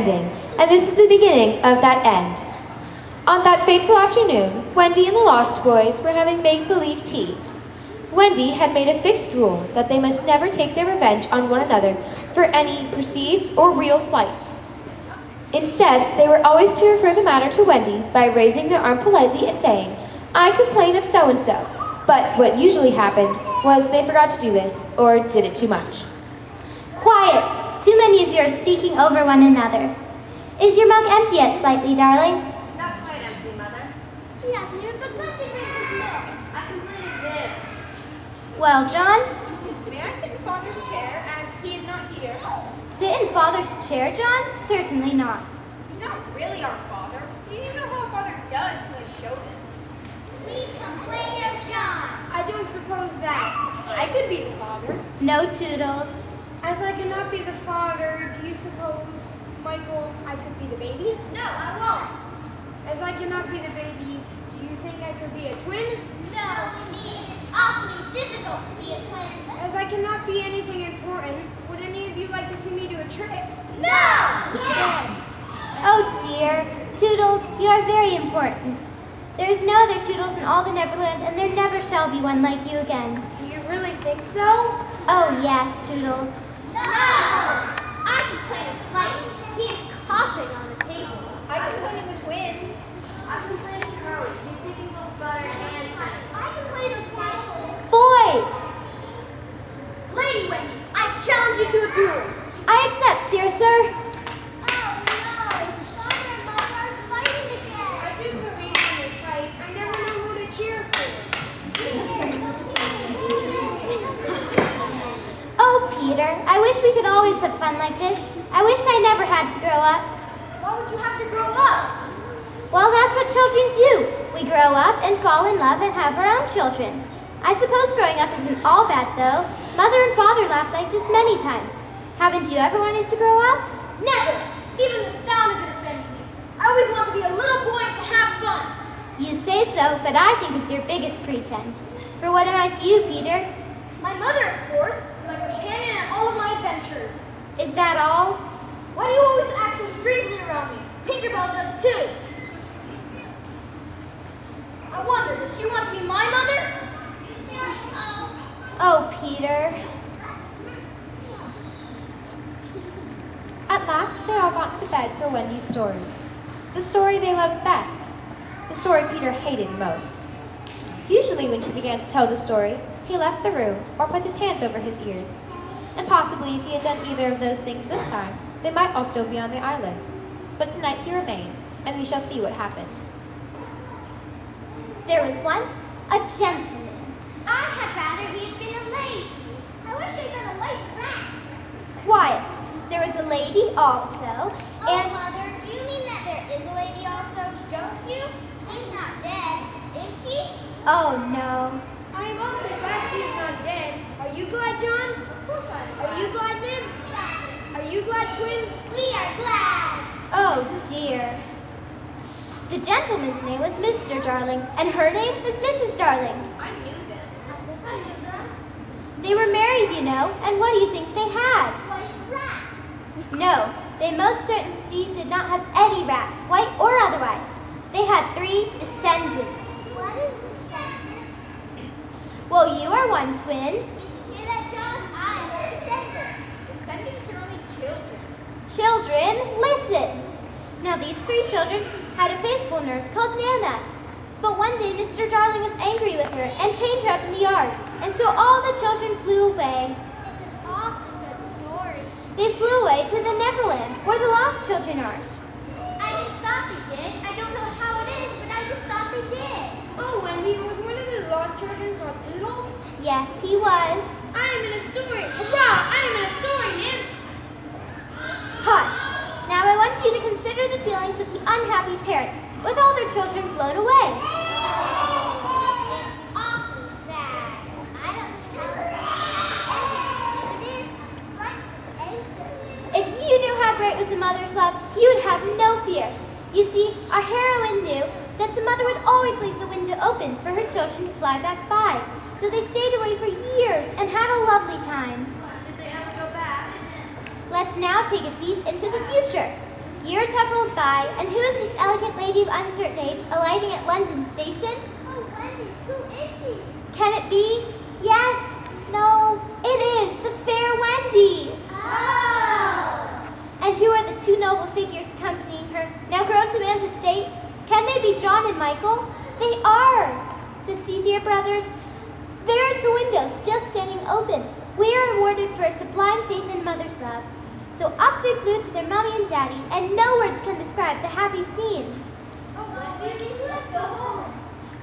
ending, and this is the beginning of that end. On that fateful afternoon, Wendy and the Lost Boys were having make-believe tea. Wendy had made a fixed rule that they must never take their revenge on one another for any perceived or real slights. Instead, they were always to refer the matter to Wendy by raising their arm politely and saying, "I complain of so-and-so." But what usually happened was they forgot to do this, or did it too much. Quiet! Too many of you are speaking over one another. Is your mug empty yet slightly, darling? Not quite empty, Mother. He hasn't even begun to drink his milk. I completed this. Well, John, May I sit in Father's chair, as he is not here? sit in Father's chair, John? Certainly not. He's not really our father. He didn't even know how a father does till I showed him. We complain of John. I don't suppose that I could be the father. No Toodles. As I cannot be the father, do you suppose, Michael, I could be the baby? No, I won't. As I cannot be the baby, do you think I could be a twin? No, indeed. It's awfully difficult to be a twin. As I cannot be anything important, would any of you like to see me do a trick? No! Yes! Oh dear. Toodles, you are very important. There is no other Toodles in all the Neverland, and there never shall be one like you again. Do you really think so? Oh yes, Toodles. No! I complain of Slightly. He is coughing on the table. I complain of the twins. I completed Curly. He's taking both butter and honey. I complain of Boys! Lady Wendy, I challenge you to a duel. I accept, dear sir. I do so mean when they fight. I never know who to cheer for. Oh, Peter, I wish we could always have fun like this. I wish I never had to grow up. Why would you have to grow up? Well, that's what children do. We grow up and fall in love and have our own children. I suppose growing up isn't all bad, though. Mother and father laughed like this many times. Haven't you ever wanted to grow up? Never. Even the sound of it offends me. I always want to be a little boy and to have fun. You say so, but I think it's your biggest pretend. For what am I to you, Peter? My mother, of course, my companion in all of my adventures. Is that all? Why do you always act so strangely around me? Tinkerbell does too. I wonder, does she want to be my mother? Oh, Peter. At last, they all got to bed for Wendy's story. The story they loved best. The story Peter hated most. Usually when she began to tell the story, he left the room or put his hands over his ears. And possibly if he had done either of those things this time, they might all still be on the island. But tonight he remained, and we shall see what happened. There was once a gentleman. I had rather he had been a lady. I wish he'd been a white rat. Quiet. There was a lady also, and... Mother, do you mean that there is a lady also, don't you? She's not dead, is she? Oh, no. I am awfully glad she is not dead. Are you glad, John? Of course I'm Are you glad, Nibs? Are you glad, twins? We are glad. Oh, dear. The gentleman's name was Mr. Darling, and her name was Mrs. Darling. I knew them. They were married, you know, and what do you think they had? White rat. No, they most certainly did not have any rats, white or otherwise. They had 3 descendants. What is descendants? Well, you are one twin. Did you hear that, John? I am a descendant. Descendants are only children. Children, listen. Now these 3 children had a faithful nurse called Nana. But one day Mr. Darling was angry with her and chained her up in the yard. And so all the children flew away. It's an awfully good story. They flew away to the Neverland, where the lost children are. I just thought they did. I don't know how it is, but I just thought they did. Oh, Wendy, was one of those lost children called Toodles? Yes, he was. I am in a story. Hurrah! I am in a story, Nibs. Hush. Now I want you to consider the feelings of the unhappy parents with all their children flown away. It's awfully sad. I don't know how it is. Quite anxious. If you knew how great was a mother's love, you would have no fear. You see, our heroine knew that the mother would always leave the window open for her children to fly back by. So they stayed away for years and had a lovely time. Did they ever go back? Let's now take a peek into the future. went by, and who is this elegant lady of uncertain age alighting at London Station? Oh, Wendy, who is she? Can it be? Yes. No, it is the fair Wendy. Oh! And who are the two noble figures accompanying her, now grown to man's estate? Can they be John and Michael? They are. So see, dear brothers, there is the window still standing open. We are rewarded for a sublime faith in mother's love. So up they flew to their mommy and daddy, and no words can describe the happy scene. Oh, Wendy, let's go home.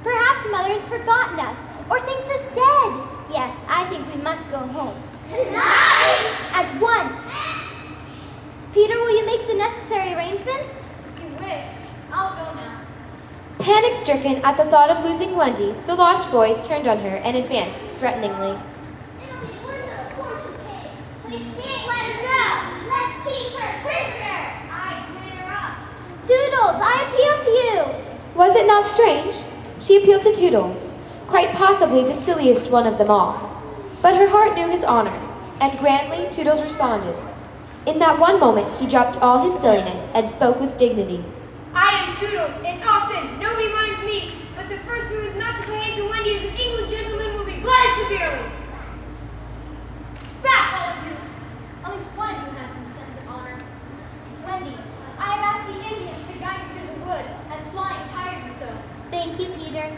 Perhaps mother has forgotten us, or thinks us dead. Yes, I think we must go home. Tonight! At once. Peter, will you make the necessary arrangements? You wish. I'll go now. Panic-stricken at the thought of losing Wendy, the lost boys turned on her and advanced threateningly. We can't let her go. Let's keep her prisoner. I interrupt. Toodles, I appeal to you. Was it not strange? She appealed to Toodles, quite possibly the silliest one of them all. But her heart knew his honor, and grandly Toodles responded. In that one moment, he dropped all his silliness and spoke with dignity. I am Toodles, and often nobody minds me, but the first who is not to behave to Wendy as an English gentleman will be blighted severely. Back, all of you! At least one of you has some sense of honor. Wendy, I have asked the Indians to guide you through the wood, as flying tired you so. Thank you, Peter.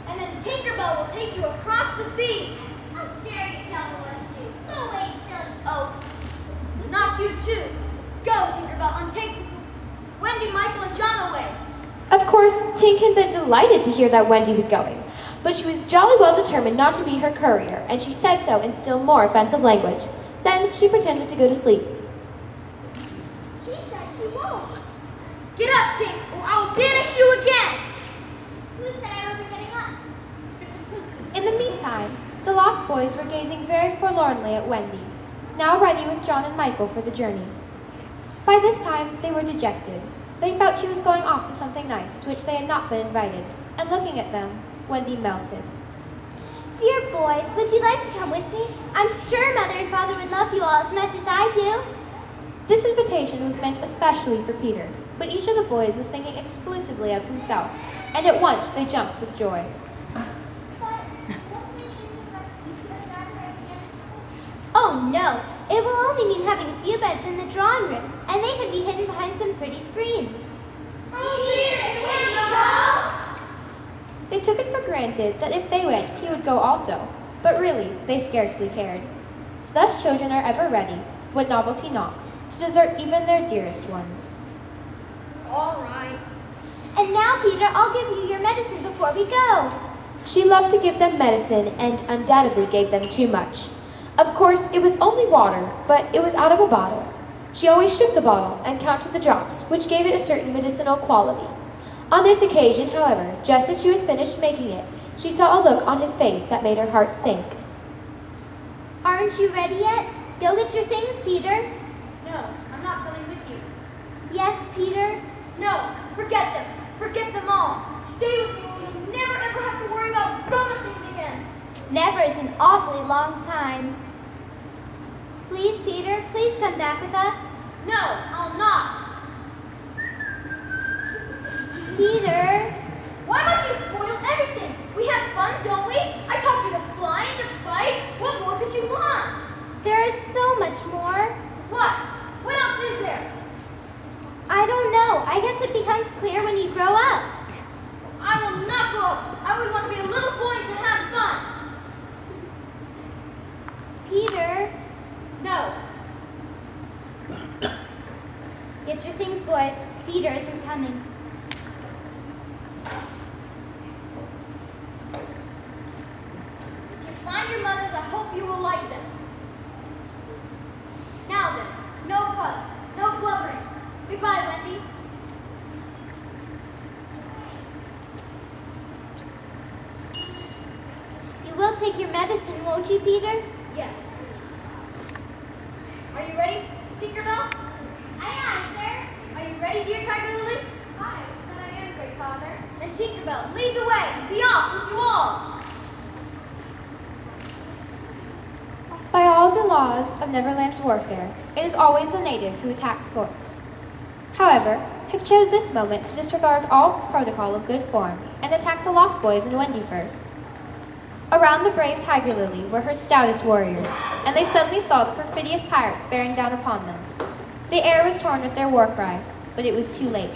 And then Tinkerbell will take you across the sea. How dare you tell me what to do? Go away, you silly oaf. Not you too. Go, Tinkerbell, and take Wendy, Michael, and John away. Of course, Tink had been delighted to hear that Wendy was going, but she was jolly well determined not to be her courier, and she said so in still more offensive language. Then she pretended to go to sleep. She said she won't. Get up, Tink, or I will banish you again. Who said I wasn't getting up? In the meantime, the lost boys were gazing very forlornly at Wendy, now ready with John and Michael for the journey. By this time, they were dejected. They felt she was going off to something nice, to which they had not been invited, and looking at them, Wendy melted. Dear boys, would you like to come with me? I'm sure Mother and Father would love you all as much as I do. This invitation was meant especially for Peter, but each of the boys was thinking exclusively of himself, and at once they jumped with joy. Oh no, it will only mean having a few beds in the drawing room, and they can be hidden behind some pretty screens. Oh, Peter, can you go? They took it for granted that if they went, he would go also, but really, they scarcely cared. Thus children are ever ready, when novelty knocks, to desert even their dearest ones. All right. And now, Peter, I'll give you your medicine before we go. She loved to give them medicine and undoubtedly gave them too much. Of course, it was only water, but it was out of a bottle. She always shook the bottle and counted the drops, which gave it a certain medicinal quality. On this occasion, however, just as she was finished making it, she saw a look on his face that made her heart sink. Aren't you ready yet? Go get your things, Peter. No, I'm not coming with you. Yes, Peter. No, forget them. Forget them all. Stay with me or you'll never ever have to worry about growing things again. Never is an awfully long time. Please, Peter, please come back with us. No, I'll not. Peter. Why must you spoil everything? We have fun, don't we? I taught you to fly and to fight. What more could you want? There is so much more. What? What else is there? I don't know. I guess it becomes clear when you grow up. I will not grow up. I always want to be a little boy and to have fun. Peter. No. Get your things, boys. Peter isn't coming. If you find your mothers, I hope you will like them. Now then, no fuss, no blubbering. Goodbye, Wendy. You will take your medicine, won't you, Peter? Yes. Are you ready, Tinkerbell? Aye, aye, sir. Are you ready, dear Tiger Lily? Aye, but I am, great father. Then Tinkerbell, lead the way. Be off with you all. By all the laws of Neverland's warfare, it is always the native who attacks first. However, Hook chose this moment to disregard all protocol of good form and attack the Lost Boys and Wendy first. Around the brave Tiger Lily were her stoutest warriors, and they suddenly saw the perfidious pirates bearing down upon them. The air was torn with their war cry, but it was too late.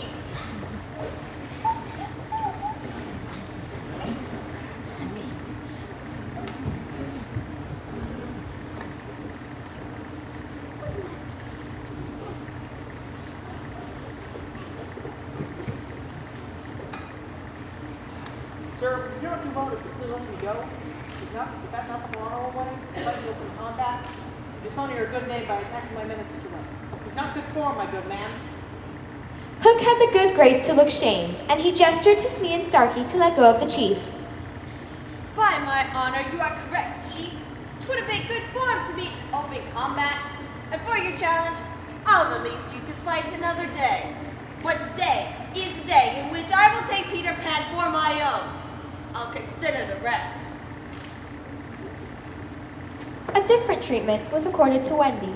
Sir, if you're not too well to simply let me go, is that not the honorable way? Fighting open combat? You dishonor your good name by attacking my men in such a way. It's not good form, my good man. Hook had the good grace to look shamed, and he gestured to Smee and Starkey to let go of the chief. By my honor, you are correct, Chief. 'Twould have been good form to meet in open combat. And for your challenge, I'll release you to fight another day. But today is the day in which I will take Peter Pan for my own. I'll consider the rest. A different treatment was accorded to Wendy.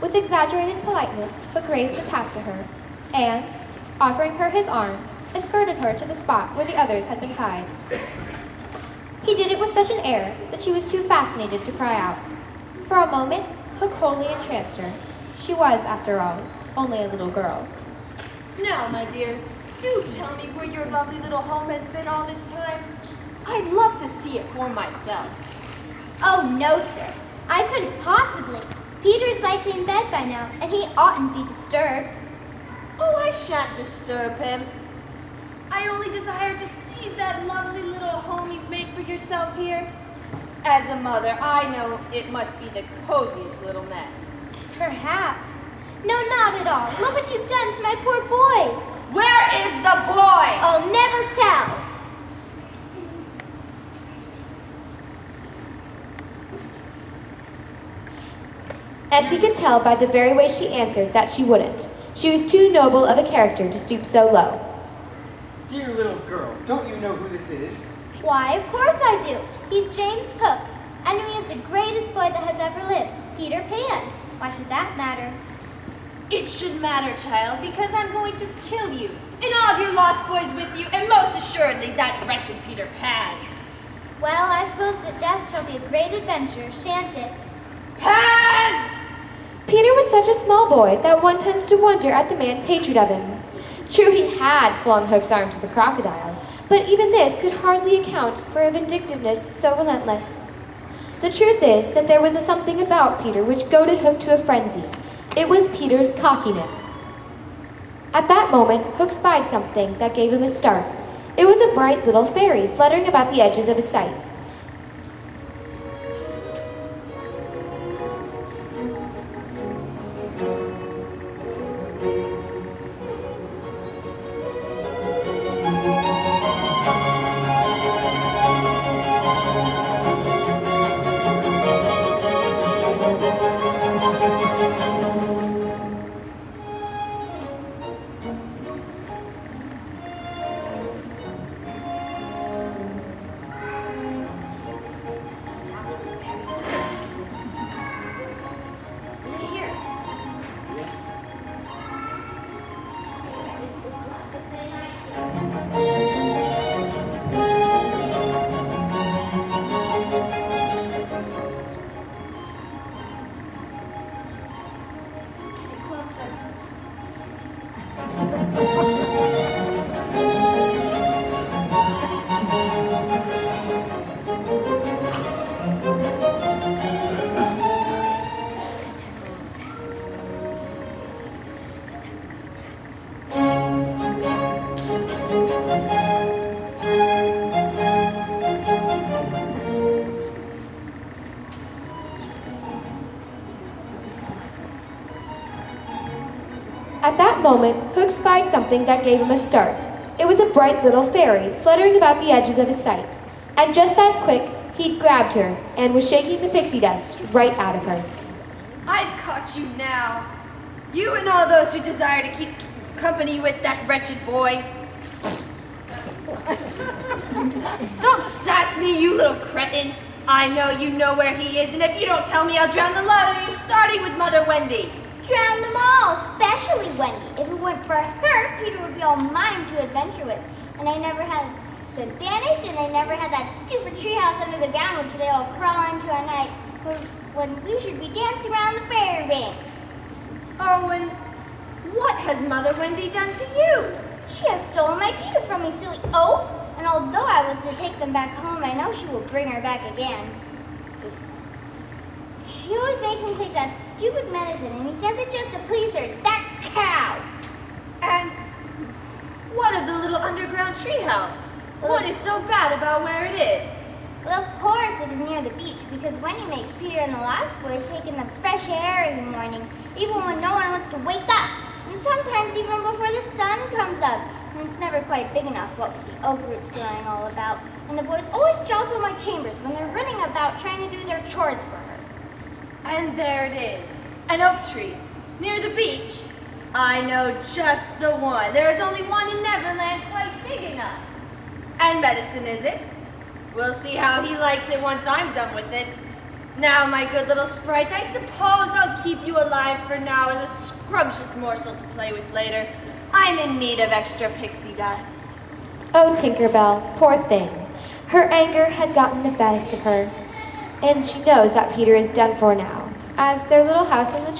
With exaggerated politeness, Hook raised his hat to her, and, offering her his arm, escorted her to the spot where the others had been tied. He did it with such an air that she was too fascinated to cry out. For a moment, Hook wholly entranced her. She was, after all, only a little girl. Now, my dear, do tell me where your lovely little home has been all this time. I'd love to see it for myself. Oh, no, sir. I couldn't possibly. Peter's likely in bed by now, and he oughtn't be disturbed. Oh, I shan't disturb him. I only desire to see that lovely little home you've made for yourself here. As a mother, I know it must be the coziest little nest. Perhaps. No, not at all. Look what you've done to my poor boys. Where is the boy? I'll never tell. And he could tell by the very way she answered that she wouldn't. She was too noble of a character to stoop so low. Dear little girl, don't you know who this is? Why, of course I do. He's James Hook, enemy of the greatest boy that has ever lived, Peter Pan. Why should that matter? It should matter, child, because I'm going to kill you, and all of your lost boys with you, and most assuredly that wretched Peter Pan. Well, I suppose that death shall be a great adventure, shan't it? Pan! Peter was such a small boy that one tends to wonder at the man's hatred of him. True, he had flung Hook's arm to the crocodile, but even this could hardly account for a vindictiveness so relentless. The truth is that there was a something about Peter which goaded Hook to a frenzy. It was Peter's cockiness. At that moment, Hook spied something that gave him a start. It was a bright little fairy fluttering about the edges of his sight. At that moment, Hook spied something that gave him a start. It was a bright little fairy fluttering about the edges of his sight. And just that quick, he'd grabbed her and was shaking the pixie dust right out of her. I've caught you now. You and all those who desire to keep company with that wretched boy. Don't sass me, you little cretin. I know you know where he is, and if you don't tell me, I'll drown the lot of you, starting with Mother Wendy. Drown them all, especially Wendy. If it weren't for her, Peter would be all mine to adventure with, and I never had been banished, and they never had that stupid treehouse under the ground which they all crawl into at night when we should be dancing around the fairy ring. Owen, what has Mother Wendy done to you? She has stolen my Peter from me, silly oaf, and although I was to take them back home, I know she will bring her back again. She always makes him take that stupid medicine, and he does it just to please her, that cow! And what of the little underground treehouse? What is so bad about where it is? Well, of course it is near the beach, because Wendy makes Peter and the Lost Boys take in the fresh air every morning, even when no one wants to wake up, and sometimes even before the sun comes up. And it's never quite big enough, what with the oak roots growing all about. And the boys always jostle my chambers when they're running about trying to do their chores for her. And there it is, an oak tree, near the beach. I know just the one. There is only one in Neverland quite big enough. And medicine, is it? We'll see how he likes it once I'm done with it. Now, my good little sprite, I suppose I'll keep you alive for now as a scrumptious morsel to play with later. I'm in need of extra pixie dust. Oh, Tinkerbell, poor thing. Her anger had gotten the best of her, and she knows that Peter is done for now, as their little house in the tree